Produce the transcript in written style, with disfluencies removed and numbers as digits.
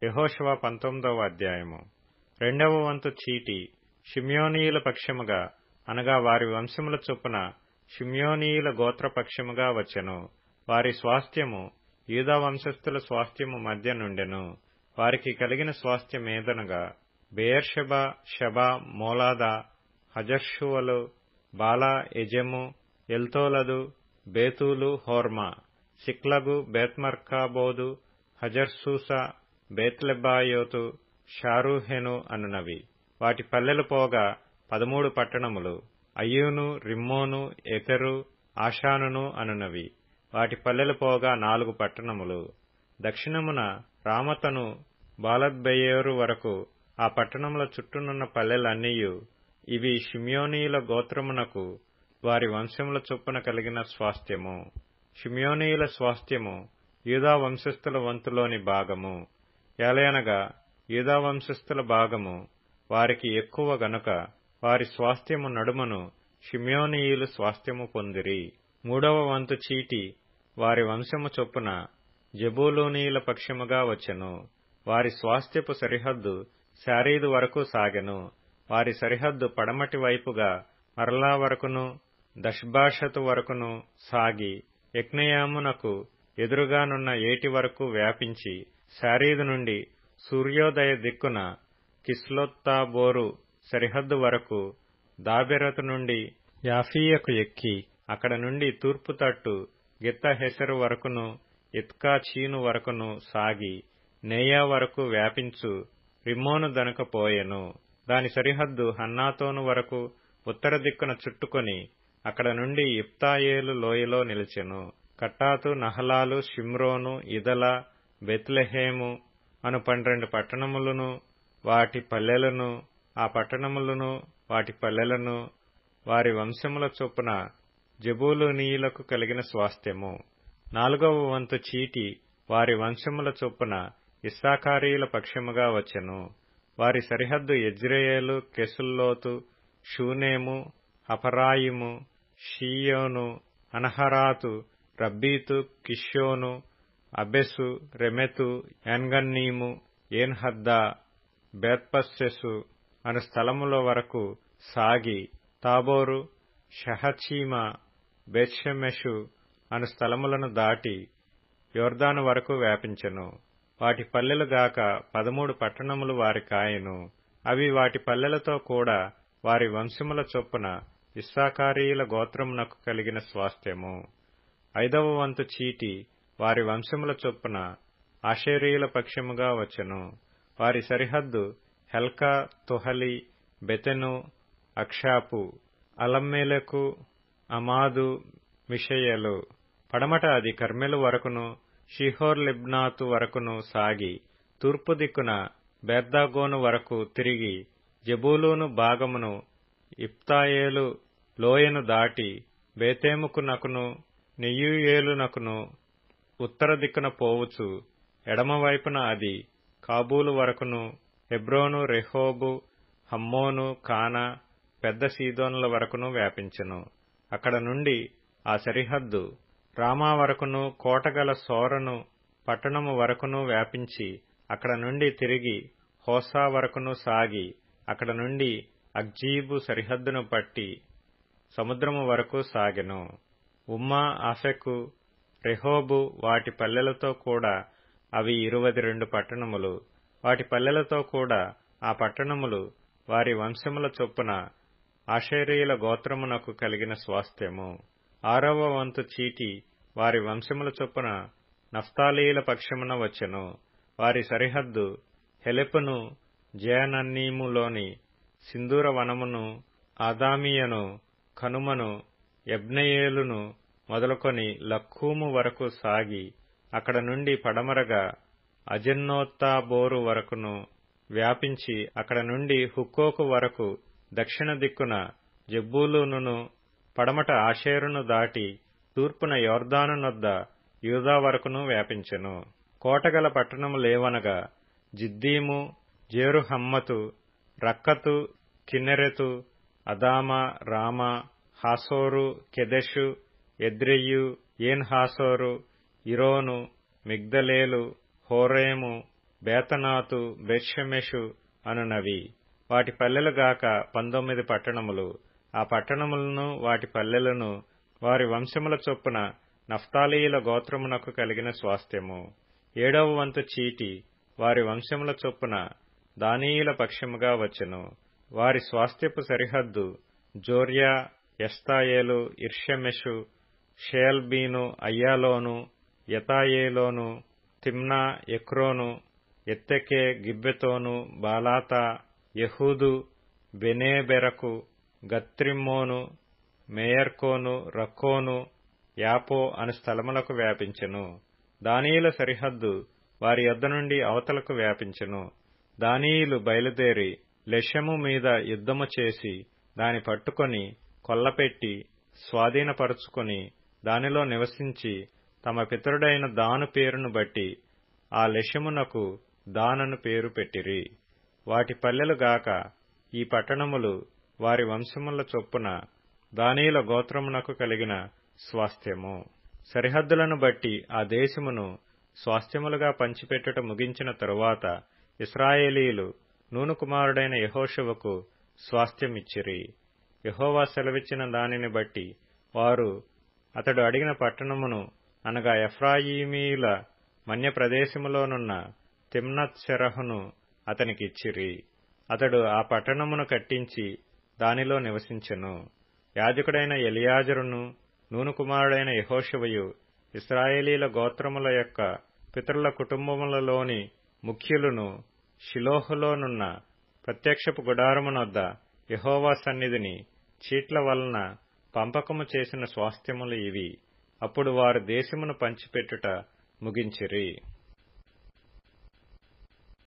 యెహోషువ 19వ అధ్యాయము. రెండవ వంతు చీటి షిమ్యోనీయుల పక్షముగా అనగా వారి వంశముల చొప్పున షిమ్యోనీయుల గోత్రపక్షముగా వచ్చెను. వారి స్వాస్థ్యము యూదా వంశస్థుల స్వాస్థ్యము మధ్య నుండెను. వారికి కలిగిన స్వాస్థ్యమేదనగా బెయేర్షెబా, షెబా, మోలాదా, హజర్షువలు, బాలా, ఎజెము, ఎల్తోలదు, బేతూలు, హోర్మా, సిక్లగు, బేత్మర్కాబోదు, హజర్సూసా, బేత్లెబాయోతు, షారూహెను అనునవి. వాటి పల్లెలు పోగా 13 పట్టణములు. అయ్యూను, రిమ్మోను, ఎతెరు, ఆషానును అనునవి. వాటి పల్లెలు పోగా 4 పట్టణములు. దక్షిణమున రామతను బాలత్బెయోరు వరకు ఆ పట్టణముల చుట్టూనున్న పల్లెలన్నీయు. ఇవి షిమ్యోనీయుల గోత్రమునకు వారి వంశముల చొప్పున కలిగిన స్వాస్థ్యము. షిమ్యోనీయుల స్వాస్థ్యము యూదా వంశస్థుల వంతులోని భాగము. ఏలయనగా యూదా వంశస్థుల భాగము వారికి ఎక్కువ గనుక వారి స్వాస్థ్యము నడుమను షిమ్యోనీయులు స్వాస్థ్యము పొందిరి. మూడవ వంతు చీటి వారి వంశము చొప్పున జెబూలూనీయుల పక్షముగా వచ్చెను. వారి స్వాస్థ్యపు సరిహద్దు శారీదు వరకు సాగెను. వారి సరిహద్దు పడమటి వైపుగా మరలా వరకును దష్బాషతు వరకును సాగి యక్నెయామునకు ఎదురుగానున్న ఏటి వరకు వ్యాపించి శారీదు నుండి సూర్యోదయ దిక్కున కిస్లోత్తాబోరు సరిహద్దు వరకు దాబెరతు నుండి యాఫీయకు ఎక్కి అక్కడ నుండి తూర్పు తట్టు గిత్తహెసరు వరకును ఇత్కా చీను వరకును సాగి నేయా వరకు వ్యాపించు రిమ్మోను దనుక పోయెను. దాని సరిహద్దు హన్నాతోను వరకు ఉత్తర దిక్కున చుట్టుకొని అక్కడ నుండి ఇప్తాయేలు లోయలో నిలిచెను. కట్టాతు, నహలాలు, షిమ్రోను, ఇదల, బెత్లెహేము అను 12 పట్టణములను వాటి పల్లెలను, ఆ పట్టణములను వాటి పల్లెలను వారి వంశముల చొప్పున జెబూలూనీయులకు కలిగిన స్వాస్థ్యము. 4వ వంతు చీటి వారి వంశముల చొప్పున ఇస్సాకారీయుల పక్షముగా వచ్చెను. వారి సరిహద్దు యెజ్రెయేలు, Chesulloth, షూనేము, Hapharaim, Shion, Anaharath, Rabbith, కిష్యోను, అబెసు, రెమెతు, ఏన్గన్నీము, Enhaddah, Bethpazzez అను స్థలముల వరకు సాగి తాబోరు, షహచీమా, బేత్షెమెషు అను స్థలములను దాటి యొర్దాను వరకు వ్యాపించెను. వాటి పల్లెలుగాక 13 పట్టణములు వారి కాయెను. అవి వాటి పల్లెలతో కూడా వారి వంశముల చొప్పున ఇస్సాకారీయుల గోత్రమునకు కలిగిన స్వాస్థ్యము. 5వ వంతు చీటి వారి వంశముల చొప్పున ఆషేరీయుల పక్షముగా వచ్చెను. వారి సరిహద్దు హెల్కా, తుహలి, బెతెను, అక్షాపు, అలమ్మెలెకు, అమాదు, మిషయలు. పడమట అది కర్మెలు వరకును షీహోర్ లిబ్నాతు వరకును సాగి తూర్పు దిక్కున బేర్దాగోను వరకు తిరిగి జెబూలూను భాగమును ఇప్తాయేలు లోయను దాటి బేతేముకునకును నెయ్యూయేలునకును ఉత్తర దిక్కున పోవుచు ఎడమవైపున అది కాబూలు వరకును హెబ్రోను, రెహోబు, హమ్మోను, కానా, పెద్ద సీదోనుల వరకును వ్యాపించెను. అక్కడ నుండి ఆ సరిహద్దు రామా వరకును కోటగల సోరను పట్టణము వరకును వ్యాపించి అక్కడ నుండి తిరిగి హోసా వరకును సాగి అక్కడ నుండి అగ్జీబు సరిహద్దును పట్టి సముద్రము వరకు సాగెను. ఉమ్మా, ఆఫెకు, రెహోబు వాటి పల్లెలతో కూడా అవి 22 పట్టణములు. వాటి పల్లెలతో కూడా ఆ పట్టణములు వారి వంశముల చొప్పున ఆషేరీయుల గోత్రమునకు కలిగిన స్వాస్థ్యము. 6వ వంతు చీటి వారి వంశముల చొప్పున నఫ్తాలీయుల పక్షమున వచ్చెను. వారి సరిహద్దు హెలెపును, జయనన్నీములోని సింధూర వనమును, ఆదామియను, కనుమను, యబ్నెయేలును మొదలుకొని లక్కూము వరకు సాగి అక్కడ నుండి పడమరగా అజన్నోత్తాబోరు వరకును వ్యాపించి అక్కడ నుండి హుక్కోకు వరకు దక్షిణ దిక్కున జెబూలూనును పడమట ఆషేరును దాటి తూర్పున యొర్దాను నొద్ద యూదా వరకును వ్యాపించెను. కోటగల పట్టణములేవనగా జిద్దీము, జేరుహమ్మతు, రక్కతు, కిన్నెరెతు, అదామా, రామా, హాసోరు, కెదెషు, ఎద్రెయు, ఏన్ హాసోరు, ఇరోను, మిగ్దలేలు, హోరేము, బేతనాతు, బెత్షెమెషు అనునవి. వాటి పల్లెలుగాక 19 పట్టణములు. ఆ పట్టణములను వాటి పల్లెలను వారి వంశముల చొప్పున నఫ్తాలీయుల గోత్రమునకు కలిగిన స్వాస్థ్యము. 7వ వంతు చీటి వారి వంశముల చొప్పున దానీయుల పక్షముగా వచ్చెను. వారి స్వాస్థ్యపు సరిహద్దు జోర్యా, ఎస్తాయేలు, ఇర్షెమెషు, షేల్బీను, అయ్యాలోను, యతాయేలోను, తిమ్నా, ఎక్రోను, ఎత్తెకే, గిబ్బెతోను, బాలాతా, యెహూదు, బెనేబెరకు, గత్రిమ్మోను, మేయర్కోను, రక్కోను, యాపో అను స్థలములకు వ్యాపించెను. దానీయుల సరిహద్దు వారి యొద్ద నుండి అవతలకు వ్యాపించెను. దానీయులు బయలుదేరి లెషెము మీద యుద్ధము చేసి దాని పట్టుకొని కొల్లపెట్టి స్వాధీనపరుచుకొని దానిలో నివసించి తమ పితరుడైన దాను పేరును బట్టి ఆ లెషెమునకు దానను పేరు పెట్టిరి. వాటి పల్లెలుగాక ఈ పట్టణములు వారి వంశముల చొప్పున దానీయుల గోత్రమునకు కలిగిన స్వాస్థ్యము. సరిహద్దులను బట్టి ఆ దేశమును స్వాస్థ్యములుగా పంచిపెట్టుట ముగించిన తరువాత ఇశ్రాయేలీయులు నూను కుమారుడైన యెహోషువకు స్వాస్థ్యమిచ్చిరి. యెహోవా సెలవిచ్చిన దానిని బట్టి వారు అతడు అడిగిన పట్టణమును అనగా ఎఫ్రాయిమీయుల మన్య ప్రదేశములోనున్న తిమ్నత్ సెరహును అతనికిచ్చిరి. అతడు ఆ పట్టణమును కట్టించి దానిలో నివసించెను. యాజకుడైన ఎలియాజరును నూను కుమారుడైన యెహోషువయు ఇశ్రాయేలీల గోత్రముల యొక్క పితరుల కుటుంబములలోని ముఖ్యులను షిలోహులోనున్న ప్రత్యక్షపు గుడారమునొద్ద యెహోవా సన్నిధిని చీట్ల వలన పంపకము చేసిన స్వాస్థ్యములు ఇవి. అప్పుడు వారు దేశమును పంచిపెట్టుట ముగించిరి.